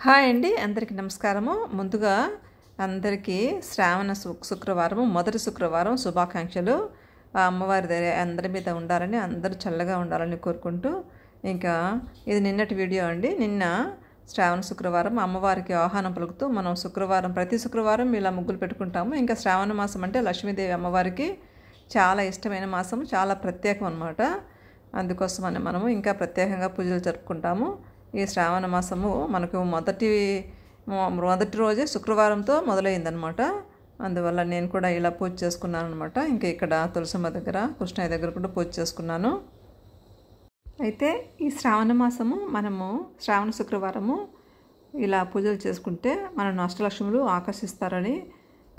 Hi అండి, అందరికీ నమస్కారము. ముందుగా అందరికీ శ్రావణ శుక్రవారం మొదటి శుక్రవారం శుభాకాంక్షలు. ఆ అమ్మవారి దయ అందరి మీద ఉండాలని, అందరూ చల్లగా ఉండాలని కోరుకుంటూ, ఇంకా ఇది నిన్నటి వీడియో అండి. నిన్న శ్రావణ శుక్రవారం అమ్మవారికి ఆహ్వానం పలుకుతూ మనం ప్రతి శుక్రవారం ఇలా ముగ్గులు పెట్టుకుంటాము. ఇంకా శ్రావణ మాసం అంటే లక్ష్మీదేవి అమ్మవారికి చాలా ఇష్టమైన మాసం, చాలా ప్రత్యేకం అన్నమాట. అందుకోసమని మనము ఇంకా ప్రత్యేకంగా పూజలు జరుపుకుంటాము. ఈ శ్రావణ మాసము మనకు మొదటి రోజే శుక్రవారంతో మొదలైందనమాట. అందువల్ల నేను కూడా ఇలా పూజ చేసుకున్నాను అనమాట. ఇంకా ఇక్కడ తులసమ్మ దగ్గర, కృష్ణయ్య దగ్గర కూడా పూజ చేసుకున్నాను. అయితే ఈ శ్రావణ మాసము మనము శ్రావణ శుక్రవారము ఇలా పూజలు చేసుకుంటే మన అష్టలక్ష్ములు ఆకర్షిస్తారని,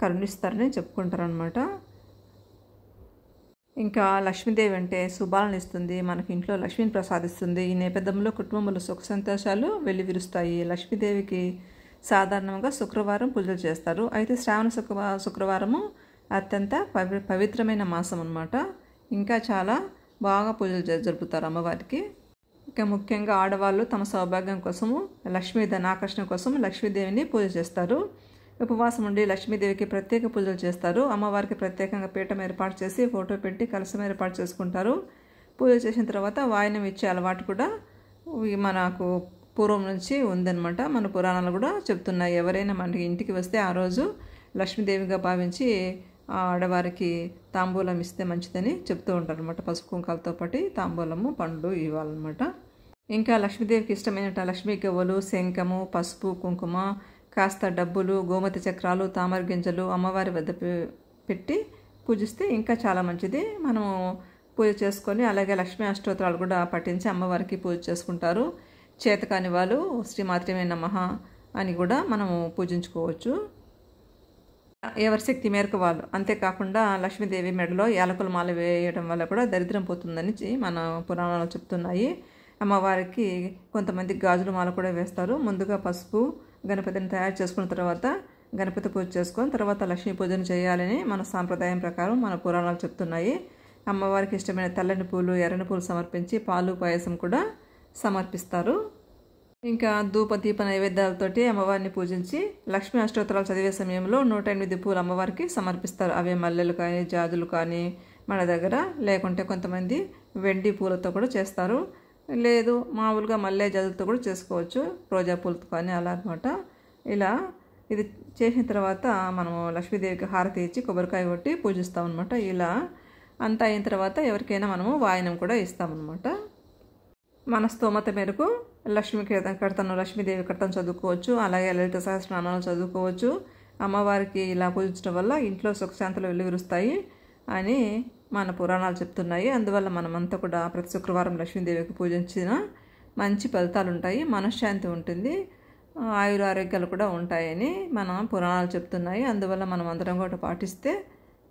కరుణిస్తారని చెప్పుకుంటారనమాట. ఇంకా లక్ష్మీదేవి అంటే శుభాలను ఇస్తుంది, మనకి ఇంట్లో లక్ష్మిని ప్రసాదిస్తుంది. ఈ నేపథ్యంలో కుటుంబంలో సుఖ సంతోషాలు వెల్లివిరుస్తాయి. లక్ష్మీదేవికి సాధారణంగా శుక్రవారం పూజలు చేస్తారు. అయితే శ్రావణ శుక్రవారము అత్యంత పవిత్రమైన మాసం అన్నమాట. ఇంకా చాలా బాగా పూజలు జరుపుతారు అమ్మవారికి. ఇంకా ముఖ్యంగా ఆడవాళ్ళు తమ సౌభాగ్యం కోసము, లక్ష్మీ ధనాకర్షణ కోసం లక్ష్మీదేవిని పూజ చేస్తారు. ఉపవాసం ఉండి లక్ష్మీదేవికి ప్రత్యేక పూజలు చేస్తారు. అమ్మవారికి ప్రత్యేకంగా పీఠం ఏర్పాటు చేసి ఫోటో పెట్టి కలశం ఏర్పాటు చేసుకుంటారు. పూజ చేసిన తర్వాత వాయనం ఇచ్చే అలవాటు కూడా మనకు పూర్వం నుంచి ఉందన్నమాట. మన పురాణాలు కూడా చెప్తున్నాయి. ఎవరైనా మనకి ఇంటికి వస్తే ఆ రోజు లక్ష్మీదేవిగా భావించి ఆ ఆడవారికి తాంబూలం ఇస్తే మంచిదని చెప్తూ ఉంటారు అనమాట. పసుపు కుంకాలతో పాటు తాంబూలము, పండ్లు ఇవ్వాలన్నమాట. ఇంకా లక్ష్మీదేవికి ఇష్టమైన లక్ష్మీ గవ్వలు, శంఖము, పసుపు, కుంకుమ, కాస్త డబ్బులు, గోమతి చక్రాలు, తామర గింజలు అమ్మవారి వద్ద పెట్టి పూజిస్తే ఇంకా చాలా మంచిది. మనము పూజ చేసుకొని అలాగే లక్ష్మీ అష్టోత్తరాలు కూడా పఠించి అమ్మవారికి పూజ చేసుకుంటారు. చేతకాని వాళ్ళు శ్రీమాత్రమే నమః అని కూడా మనము పూజించుకోవచ్చు, ఎవరి శక్తి మేరకు వాళ్ళు. అంతేకాకుండా లక్ష్మీదేవి మెడలో యాలకుల మాల వేయడం వల్ల కూడా దరిద్రం పోతుందని మన పురాణాలు చెప్తున్నాయి. అమ్మవారికి కొంతమంది గాజుల మాల కూడా వేస్తారు. ముందుగా పసుపు గణపతిని తయారు చేసుకున్న తర్వాత గణపతి పూజ చేసుకొని తర్వాత లక్ష్మీ పూజను చేయాలని మన సాంప్రదాయం ప్రకారం మన పురాణాలు చెప్తున్నాయి. అమ్మవారికి ఇష్టమైన తెల్లని పూలు, ఎర్రని పూలు సమర్పించి పాలు, పాయసం కూడా సమర్పిస్తారు. ఇంకా ధూప దీప నైవేద్యాలతోటి అమ్మవారిని పూజించి లక్ష్మీ అష్టోత్తరాలు చదివే సమయంలో 108 పూలు అమ్మవారికి సమర్పిస్తారు. అవే మల్లెలు కానీ, జాజులు కానీ మన దగ్గర లేకుంటే కొంతమంది వెండి పూలతో కూడా చేస్తారు. లేదు మామూలుగా మల్లె జాజులతో కూడా చేసుకోవచ్చు, రోజా పూలతో కానీ అలా అనమాట. ఇలా ఇది చేసిన తర్వాత మనము లక్ష్మీదేవికి హారతి ఇచ్చి కొబ్బరికాయ కొట్టి పూజిస్తాం అనమాట. ఇలా అంతా అయిన తర్వాత ఎవరికైనా మనము వాయనం కూడా ఇస్తామన్నమాట. మన స్తోమత మేరకు లక్ష్మీదేవి కీర్తన చదువుకోవచ్చు, అలాగే లలిత సహస్రనామాలు చదువుకోవచ్చు. అమ్మవారికి ఇలా పూజించడం వల్ల ఇంట్లో సుఖశాంతులు వెల్లివిరుస్తాయి అని మన పురాణాలు చెప్తున్నాయి. అందువల్ల మనమంతా కూడా ప్రతి శుక్రవారం లక్ష్మీదేవికి పూజించిన మంచి ఫలితాలు ఉంటాయి, మనశ్శాంతి ఉంటుంది, ఆయురారోగ్యాలు కూడా ఉంటాయని మన పురాణాలు చెప్తున్నాయి. అందువల్ల మనం అందరం కూడా పాటిస్తే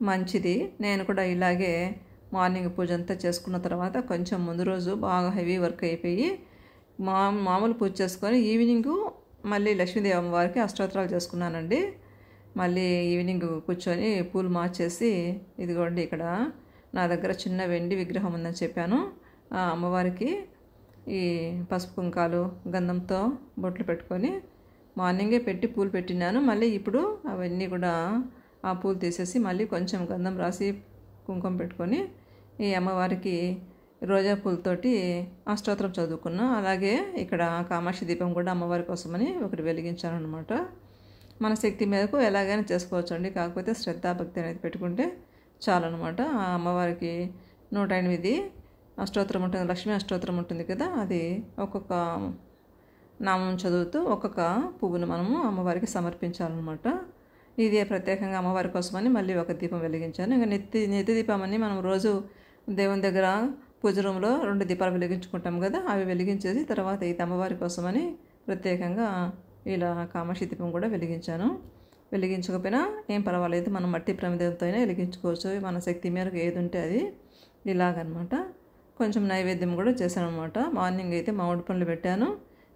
మంచిది. నేను కూడా ఇలాగే మార్నింగ్ పూజ అంతా చేసుకున్న తర్వాత కొంచెం ముందు రోజు బాగా హెవీ వర్క్ అయిపోయి మామూలు పూజ చేసుకొని ఈవినింగు మళ్ళీ లక్ష్మీదేవి అమ్మవారికి అష్టోత్తరాలు చేసుకున్నానండి. మళ్ళీ ఈవినింగ్ కూర్చొని పూలు మార్చేసి, ఇదిగోండి ఇక్కడ నా దగ్గర చిన్న వెండి విగ్రహం ఉందని చెప్పాను. ఆ అమ్మవారికి ఈ పసుపు కుంకాలు గంధంతో బొట్లు పెట్టుకొని మార్నింగే పెట్టి పూలు పెట్టినాను. మళ్ళీ ఇప్పుడు అవన్నీ కూడా ఆ పూలు తీసేసి మళ్ళీ కొంచెం గంధం రాసి కుంకుమ పెట్టుకొని ఈ అమ్మవారికి రోజా పూలతోటి అష్టోత్తరం చదువుకున్నా. అలాగే ఇక్కడ కామాక్షి దీపం కూడా అమ్మవారి కోసమని ఒకటి వెలిగించాను అనమాట. మన శక్తి మేరకు ఎలాగైనా చేసుకోవచ్చు అండి, కాకపోతే శ్రద్ధాభక్తి అనేది పెట్టుకుంటే చాలన్నమాట. ఆ అమ్మవారికి 108 అష్టోత్తరం ఉంటుంది, లక్ష్మీ అష్టోత్తరం ఉంటుంది కదా, అది ఒక్కొక్క నామం చదువుతూ ఒక్కొక్క పువ్వును మనము అమ్మవారికి సమర్పించాలన్నమాట. ఇది ప్రత్యేకంగా అమ్మవారి కోసమని మళ్ళీ ఒక దీపం వెలిగించాను. ఇంకా నిత్య దీపం అని మనం రోజు దేవుని దగ్గర పూజ రూమ్లో 2 దీపాలు వెలిగించుకుంటాం కదా, అవి వెలిగించేసి తర్వాత ఇది అమ్మవారి కోసమని ప్రత్యేకంగా ఇలా కామాక్షి దీపం కూడా వెలిగించాను. వెలిగించకపోయినా ఏం పర్వాలేదు, మనం మట్టి ప్రమిదలతో అయినా వెలిగించుకోవచ్చు, మన శక్తి మేరకు ఏది ఉంటే అది. ఇలాగనమాట. కొంచెం నైవేద్యం కూడా చేశాను అనమాట. మార్నింగ్ అయితే మామిడి పండ్లు పెట్టాను.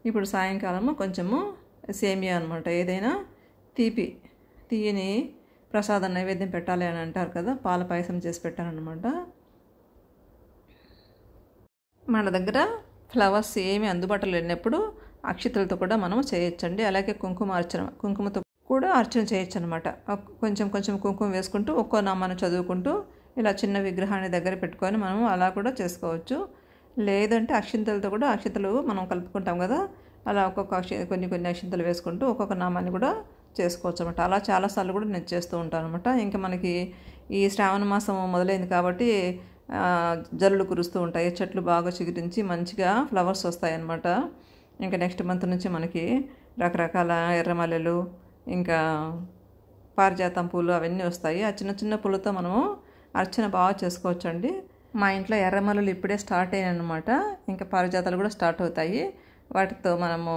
ఇప్పుడు సాయంకాలము కొంచెము సేమియా అనమాట, ఏదైనా తీయని ప్రసాదం నైవేద్యం పెట్టాలి అని అంటారు కదా, పాల పాయసం చేసి పెట్టానమాట. మన దగ్గర ఫ్లవర్స్ ఏమి అందుబాటులో లేనప్పుడు అక్షతలతో కూడా మనం చేయొచ్చండి. అలాగే కుంకుమతో కూడా అర్చన చేయొచ్చు అనమాట. కొంచెం కొంచెం కుంకుమ వేసుకుంటూ ఒక్కో నామాన్ని చదువుకుంటూ ఇలా చిన్న విగ్రహాన్ని దగ్గర పెట్టుకొని మనం అలా కూడా చేసుకోవచ్చు. లేదంటే అక్షింతలతో కూడా అక్షతలు మనం కలుపుకుంటాం కదా, అలా ఒక్కొక్క కొన్ని అక్షింతలు వేసుకుంటూ ఒక్కొక్క నామాన్ని కూడా చేసుకోవచ్చు అనమాట. అలా చాలాసార్లు కూడా నేను చేస్తూ ఉంటాను అనమాట. ఇంకా మనకి ఈ శ్రావణ మాసం మొదలైంది కాబట్టి జల్లులు కురుస్తూ ఉంటాయి, చెట్లు బాగా చిగురించి మంచిగా ఫ్లవర్స్ వస్తాయి అన్నమాట. ఇంకా నెక్స్ట్ మంత్ నుంచి మనకి రకరకాల ఎర్రమల్లెలు ఇంకా పారిజాతం పూలు అవన్నీ వస్తాయి. ఆ చిన్న చిన్న పూలతో మనము అర్చన బాగా చేసుకోవచ్చండి. మా ఇంట్లో ఎర్రమల్లెలు ఇప్పుడే స్టార్ట్ అయ్యాయి అన్నమాట. ఇంకా పారిజాతాలు కూడా స్టార్ట్ అవుతాయి. వాటితో మనము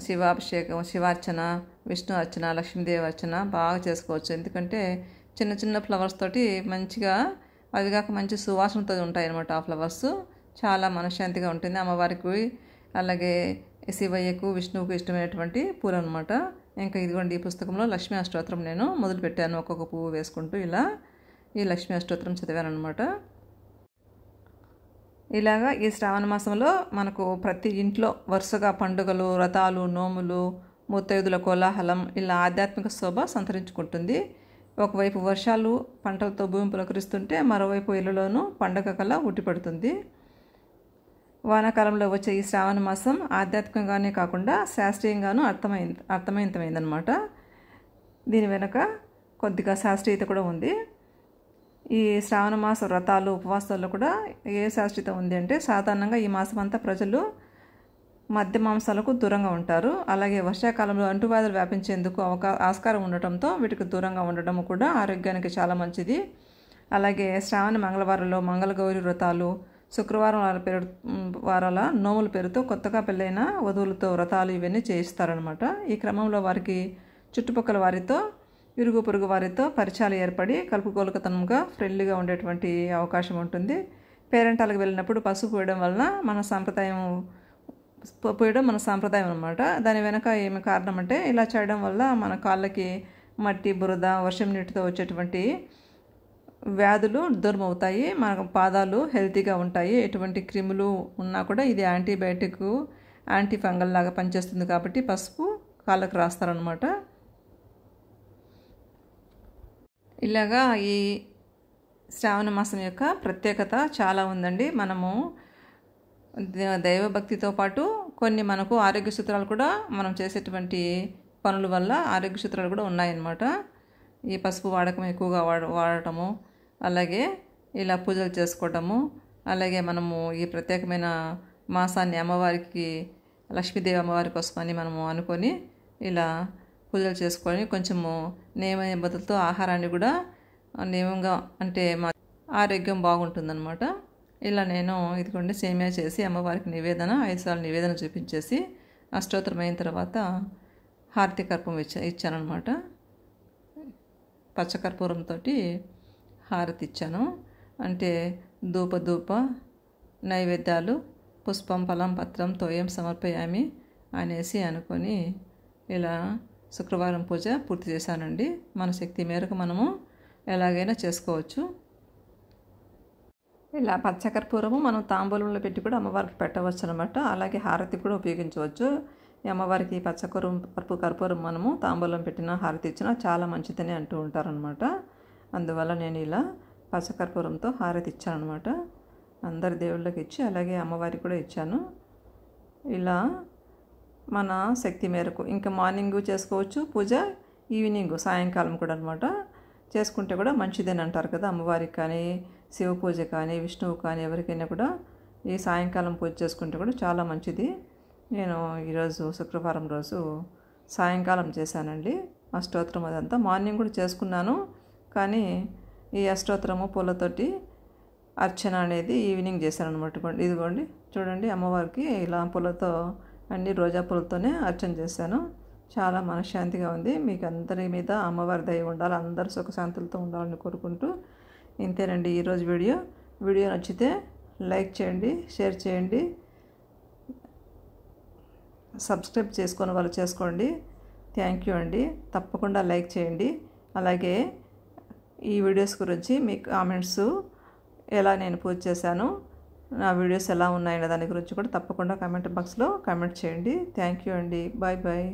శివాభిషేకం, శివార్చన, విష్ణు అర్చన, లక్ష్మీదేవి అర్చన బాగా చేసుకోవచ్చు. ఎందుకంటే చిన్న చిన్న ఫ్లవర్స్ తోటి మంచిగా అవి కాక మంచి సువాసనతో ఉంటాయి అన్నమాట. ఆ ఫ్లవర్స్ చాలా మనశ్శాంతిగా ఉంటుంది అమ్మవారికి, అలాగే శివయ్యకు, విష్ణువుకు ఇష్టమైనటువంటి పూలు అనమాట. ఇంకా ఇదిగోండి ఈ పుస్తకంలో లక్ష్మీ అష్టోత్తరం నేను మొదలుపెట్టాను. ఒక్కొక్క పువ్వు వేసుకుంటూ ఇలా ఈ లక్ష్మీ అష్టోత్తరం చదివాను అనమాట. ఇలాగా ఈ శ్రావణ మాసంలో మనకు ప్రతి ఇంట్లో వరుసగా పండుగలు, వ్రతాలు, నోములు, ముత్తైదుల కోలాహలం ఇలా ఆధ్యాత్మిక శోభ సంతరించుకుంటుంది. ఒకవైపు వర్షాలు పంటలతో భూమి పులకరిస్తుంటే మరోవైపు ఇళ్లలోనూ పండగ కళ ఉట్టిపడుతుంది. వానాకాలంలో వచ్చే ఈ శ్రావణ మాసం ఆధ్యాత్మికంగానే కాకుండా శాస్త్రీయంగానూ అర్థమైందనమాట. దీని వెనుక కొద్దిగా శాస్త్రీయత కూడా ఉంది. ఈ శ్రావణ మాస వ్రతాలు, ఉపవాసాల్లో కూడా ఏ శాస్త్రీయత ఉంది అంటే సాధారణంగా ఈ మాసం అంతా ప్రజలు మద్య మాంసాలకు దూరంగా ఉంటారు. అలాగే వర్షాకాలంలో అంటువ్యాధులు వ్యాపించేందుకు ఆస్కారం ఉండటంతో వీటికి దూరంగా ఉండడం కూడా ఆరోగ్యానికి చాలా మంచిది. అలాగే శ్రావణ మంగళవారంలో మంగళగౌరి వ్రతాలు, శుక్రవారం వారాల నోముల పేరుతో కొత్తగా పెళ్ళైన వధువులతో వ్రతాలు ఇవన్నీ చేయిస్తారనమాట. ఈ క్రమంలో వారికి చుట్టుపక్కల వారితో, ఇరుగు పొరుగు వారితో పరిచయాలు ఏర్పడి కలుపుకోలుకతనంగా ఫ్రెండ్లీగా ఉండేటువంటి అవకాశం ఉంటుంది. పేరెంటాలకు వెళ్ళినప్పుడు పసుపు పోయడం వలన మన సాంప్రదాయం అనమాట. దాని వెనక ఏమి కారణం అంటే ఇలా చేయడం వల్ల మన కాళ్ళకి మట్టి, బురద, వర్షం నీటితో వచ్చేటువంటి వ్యాధులు దూరం అవుతాయి, మన పాదాలు హెల్తీగా ఉంటాయి. ఎటువంటి క్రిములు ఉన్నా కూడా ఇది యాంటీబయాటిక్, యాంటీ ఫంగల్ లాగా పనిచేస్తుంది కాబట్టి పసుపు కాళ్ళకు రాస్తారనమాట. ఇలాగా ఈ శ్రావణ మాసం యొక్క ప్రత్యేకత చాలా ఉందండి. మనము దైవభక్తితో పాటు కొన్ని మనకు ఆరోగ్య సూత్రాలు కూడా మనం చేసేటువంటి పనుల వల్ల ఆరోగ్య సూత్రాలు కూడా ఉన్నాయన్నమాట. ఈ పసుపు వాడకం ఎక్కువగా వాడటము, అలాగే ఇలా పూజలు చేసుకోవటము, అలాగే మనము ఈ ప్రత్యేకమైన మాసాన్ని అమ్మవారికి, లక్ష్మీదేవి అమ్మవారి కోసమని మనము అనుకొని ఇలా పూజలు చేసుకొని కొంచెము నియమ నిబద్ధతలతో ఆహారాన్ని కూడా నియమంగా అంటే మా ఆరోగ్యం బాగుంటుందన్నమాట. ఇలా నేను ఇదిగోండి సేమియా చేసి అమ్మవారికి నివేదన 5 సార్లు నివేదన చూపించేసి అష్టోత్తరం అయిన తర్వాత హారతి కర్పూరం ఇచ్చానమాట. పచ్చకర్పూరంతో హారతి ఇచ్చాను. అంటే ధూప నైవేద్యాలు, పుష్పం, ఫలం, పత్రం, తోయం సమర్పయామి అనేసి అనుకొని ఇలా శుక్రవారం పూజ పూర్తి చేశానండి. మన శక్తి మేరకు మనము ఎలాగైనా చేసుకోవచ్చు. ఇలా పచ్చకర్పూరము మనం తాంబూలంలో పెట్టి కూడా అమ్మవారికి పెట్టవచ్చు అనమాట. అలాగే హారతి కూడా ఉపయోగించవచ్చు. ఈ అమ్మవారికి కర్పూరం మనము తాంబూలం పెట్టినా హారతి ఇచ్చినా చాలా మంచిదని అంటూ ఉంటారనమాట. అందువల్ల నేను ఇలా పచ్చకర్పూరంతో హారతి ఇచ్చానమాట. అందరి దేవుళ్ళకి ఇచ్చి అలాగే అమ్మవారికి కూడా ఇచ్చాను. ఇలా మన శక్తి మేరకు ఇంకా మార్నింగ్ చేసుకోవచ్చు పూజ, ఈవినింగ్ సాయంకాలం కూడా అనమాట చేసుకుంటే కూడా మంచిదని అంటారు కదా. అమ్మవారికి కానీ, శివ పూజ కానీ, విష్ణువు కానీ ఎవరికైనా కూడా ఈ సాయంకాలం పూజ చేసుకుంటే కూడా చాలా మంచిది. నేను ఈరోజు శుక్రవారం రోజు సాయంకాలం చేశానండి అష్టోత్తరం. అదంతా మార్నింగ్ కూడా చేసుకున్నాను, కానీ ఈ అష్టోత్తరము పూలతోటి అర్చన అనేది ఈవినింగ్ చేశాను అనమాట. ఇదిగోండి చూడండి, అమ్మవారికి ఇలా పూలతో అన్ని రోజా పూలతోనే అర్చన చేశాను. చాలా మనశ్శాంతిగా ఉంది. మీకు అందరి మీద అమ్మవారి దయ ఉండాలి, అందరూ సుఖశాంతులతో ఉండాలని కోరుకుంటూ ఇంతేనండి ఈరోజు వీడియో నచ్చితే లైక్ చేయండి, షేర్ చేయండి, సబ్స్క్రైబ్ చేసుకునే వాళ్ళు చేసుకోండి. థ్యాంక్ యూ అండి. తప్పకుండా లైక్ చేయండి. అలాగే ఈ వీడియోస్ గురించి మీ కామెంట్స్, ఎలా నేను పూజ చేశాను, నా వీడియోస్ ఎలా ఉన్నాయనే దాని గురించి కూడా తప్పకుండా కామెంట్ బాక్స్లో కామెంట్ చేయండి. థ్యాంక్ యూ అండి. Bye bye.